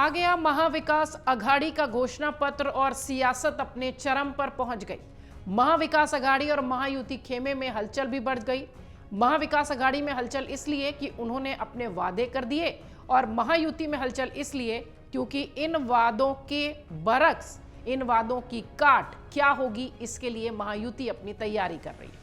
आ गया महाविकास अघाड़ी का घोषणा पत्र और सियासत अपने चरम पर पहुंच गई। महाविकास अघाड़ी और महायुति खेमे में हलचल भी बढ़ गई। महाविकास अघाड़ी में हलचल इसलिए कि उन्होंने अपने वादे कर दिए और महायुति में हलचल इसलिए क्योंकि इन वादों के बरक्स, इन वादों की काट क्या होगी, इसके लिए महायुति अपनी तैयारी कर रही है।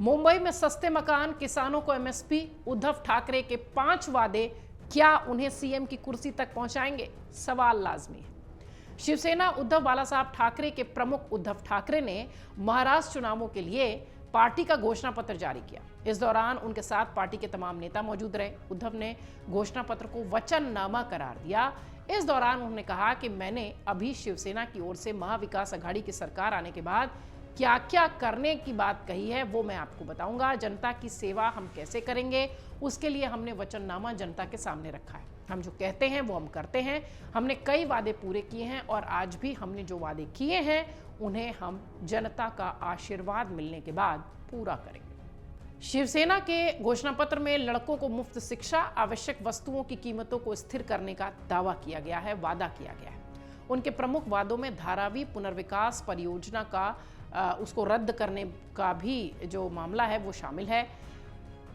मुंबई में सस्ते मकान, किसानों को एमएसपी, उद्धव ठाकरे के 5 वादे क्या उन्हें सीएम की कुर्सी तक पहुंचाएंगे? सवाल लाजमी है। शिवसेना उद्धव बालासाहब ठाकरे के प्रमुख उद्धव ठाकरे ने महाराष्ट्र चुनावों के लिए पार्टी का घोषणा पत्र जारी किया। इस दौरान उनके साथ पार्टी के तमाम नेता मौजूद रहे। उद्धव ने घोषणा पत्र को वचननामा करार दिया। इस दौरान उन्होंने कहा कि मैंने अभी शिवसेना की ओर से महाविकास अघाड़ी की सरकार आने के बाद क्या क्या करने की बात कही है वो मैं आपको बताऊंगा। जनता की सेवा हम कैसे करेंगे, उसके लिए हमने वचननामा जनता के सामने रखा है। हम जो कहते हैं वो हम करते हैं। हमने कई वादे पूरे किए हैं और आज भी हमने जो वादे किए हैं उन्हें हम जनता का आशीर्वाद मिलने के बाद पूरा करेंगे। शिवसेना के घोषणा पत्र में लड़कों को मुफ्त शिक्षा, आवश्यक वस्तुओं की कीमतों को स्थिर करने का दावा किया गया है, वादा किया गया है। उनके प्रमुख वादों में धारावी पुनर्विकास परियोजना का उसको रद्द करने का भी जो मामला है वो शामिल है।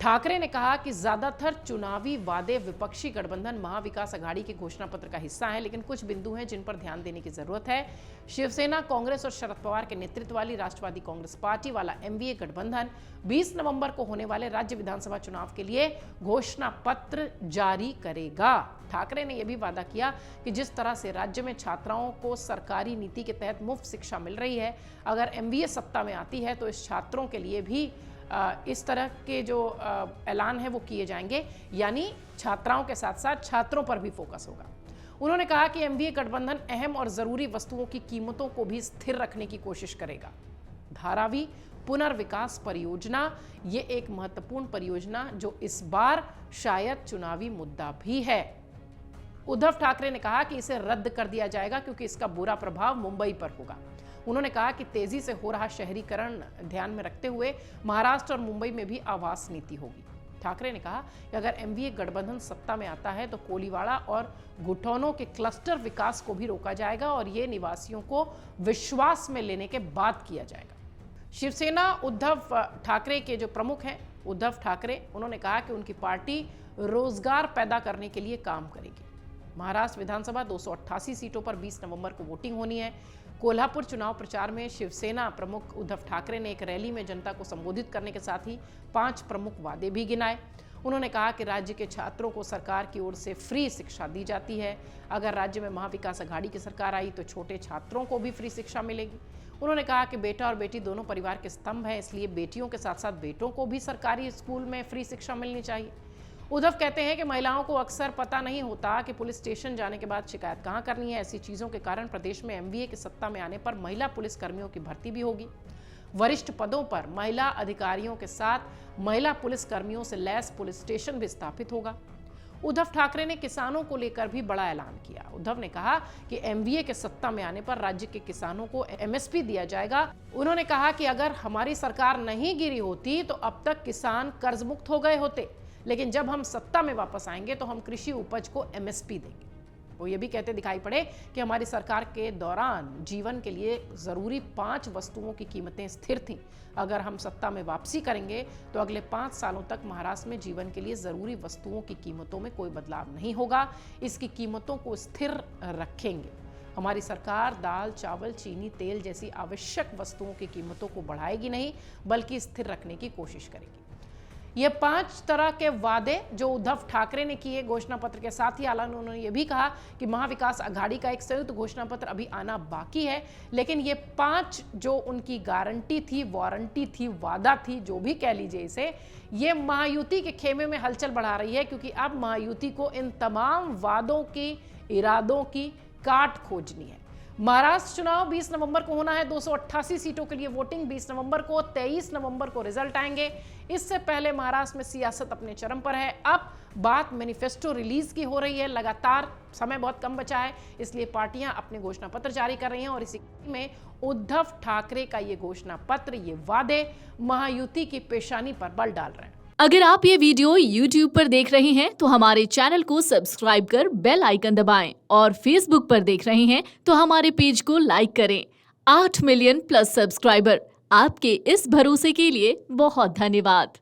ठाकरे ने कहा कि ज्यादातर चुनावी वादे विपक्षी गठबंधन महाविकास अघाड़ी के घोषणा पत्र का हिस्सा हैं, लेकिन कुछ बिंदु हैं जिन पर ध्यान देने की जरूरत है। शिवसेना, कांग्रेस और शरद पवार के नेतृत्व वाली राष्ट्रवादी कांग्रेस पार्टी वाला एमवीए गठबंधन 20 नवंबर को होने वाले राज्य विधानसभा चुनाव के लिए घोषणा पत्र जारी करेगा। ठाकरे ने यह भी वादा किया कि जिस तरह से राज्य में छात्राओं को सरकारी नीति के तहत मुफ्त शिक्षा मिल रही है, अगर एमवीए सत्ता में आती है तो इस छात्रों के लिए भी इस तरह के जो ऐलान है वो किए जाएंगे, यानी छात्राओं के साथ साथ छात्रों पर भी फोकस होगा। उन्होंने कहा कि एमवीए गठबंधन अहम और जरूरी वस्तुओं की कीमतों को भी स्थिर रखने की कोशिश करेगा। धारावी पुनर्विकास परियोजना ये एक महत्वपूर्ण परियोजना जो इस बार शायद चुनावी मुद्दा भी है। उद्धव ठाकरे ने कहा कि इसे रद्द कर दिया जाएगा क्योंकि इसका बुरा प्रभाव मुंबई पर होगा। उन्होंने कहा कि तेजी से हो रहा शहरीकरण ध्यान में रखते हुए महाराष्ट्र और मुंबई में भी आवास नीति होगी। ठाकरे ने कहा कि अगर एमवीए गठबंधन सत्ता में आता है तो कोलीवाड़ा और गुठौनों के क्लस्टर विकास को भी रोका जाएगा और ये निवासियों को विश्वास में लेने के बाद किया जाएगा। शिवसेना उद्धव ठाकरे के जो प्रमुख हैं उद्धव ठाकरे, उन्होंने कहा कि उनकी पार्टी रोजगार पैदा करने के लिए काम करेगी। महाराष्ट्र विधानसभा 288 सीटों पर 20 नवंबर को वोटिंग होनी है। कोल्हापुर चुनाव प्रचार में शिवसेना प्रमुख उद्धव ठाकरे ने एक रैली में जनता को संबोधित करने के साथ ही 5 प्रमुख वादे भी गिनाए। उन्होंने कहा कि राज्य के छात्रों को सरकार की ओर से फ्री शिक्षा दी जाती है। अगर राज्य में महाविकास अघाड़ी की सरकार आई तो छोटे छात्रों को भी फ्री शिक्षा मिलेगी। उन्होंने कहा कि बेटा और बेटी दोनों परिवार के स्तंभ हैं, इसलिए बेटियों के साथ साथ बेटों को भी सरकारी स्कूल में फ्री शिक्षा मिलनी चाहिए। उद्धव कहते हैं कि महिलाओं को अक्सर पता नहीं होता कि पुलिस स्टेशन जाने के बाद शिकायत कहां करनी है। ऐसी चीजों के कारण प्रदेश में एमवीए की सत्ता में आने पर महिला पुलिस कर्मियों की भर्ती भी होगी। वरिष्ठ पदों पर महिला अधिकारियों के साथ महिला पुलिस कर्मियों से लैस पुलिस स्टेशन भी स्थापित होगा। उद्धव ठाकरे ने किसानों को लेकर भी बड़ा ऐलान किया। उद्धव ने कहा कि एमवीए के सत्ता में आने पर राज्य के किसानों को एमएसपी दिया जाएगा। उन्होंने कहा कि अगर हमारी सरकार नहीं गिरी होती तो अब तक किसान कर्ज मुक्त हो गए होते, लेकिन जब हम सत्ता में वापस आएंगे तो हम कृषि उपज को एमएसपी देंगे। वो ये भी कहते दिखाई पड़े कि हमारी सरकार के दौरान जीवन के लिए जरूरी 5 वस्तुओं की कीमतें स्थिर थीं। अगर हम सत्ता में वापसी करेंगे तो अगले 5 सालों तक महाराष्ट्र में जीवन के लिए जरूरी वस्तुओं की कीमतों में कोई बदलाव नहीं होगा। इसकी कीमतों को स्थिर रखेंगे। हमारी सरकार दाल, चावल, चीनी, तेल जैसी आवश्यक वस्तुओं की कीमतों को बढ़ाएगी नहीं, बल्कि स्थिर रखने की कोशिश करेगी। ये 5 तरह के वादे जो उद्धव ठाकरे ने किए घोषणा पत्र के साथ ही, हालांकि उन्होंने ये भी कहा कि महाविकास अघाड़ी का एक संयुक्त घोषणा पत्र अभी आना बाकी है, लेकिन ये 5 जो उनकी गारंटी थी, वारंटी थी, वादा थी, जो भी कह लीजिए इसे, ये महायुति के खेमे में हलचल बढ़ा रही है क्योंकि अब महायुति को इन तमाम वादों की, इरादों की काट खोजनी है। महाराष्ट्र चुनाव 20 नवंबर को होना है। 288 सीटों के लिए वोटिंग 20 नवंबर को, 23 नवंबर को रिजल्ट आएंगे। इससे पहले महाराष्ट्र में सियासत अपने चरम पर है। अब बात मैनिफेस्टो रिलीज की हो रही है। लगातार समय बहुत कम बचा है, इसलिए पार्टियां अपने घोषणा पत्र जारी कर रही हैं और इसी में उद्धव ठाकरे का ये घोषणा पत्र, ये वादे महायुति की पेशानी पर बल डाल रहे हैं। अगर आप ये वीडियो YouTube पर देख रहे हैं तो हमारे चैनल को सब्सक्राइब कर बेल आइकन दबाएं और Facebook पर देख रहे हैं तो हमारे पेज को लाइक करें। 8 मिलियन प्लस सब्सक्राइबर, आपके इस भरोसे के लिए बहुत धन्यवाद।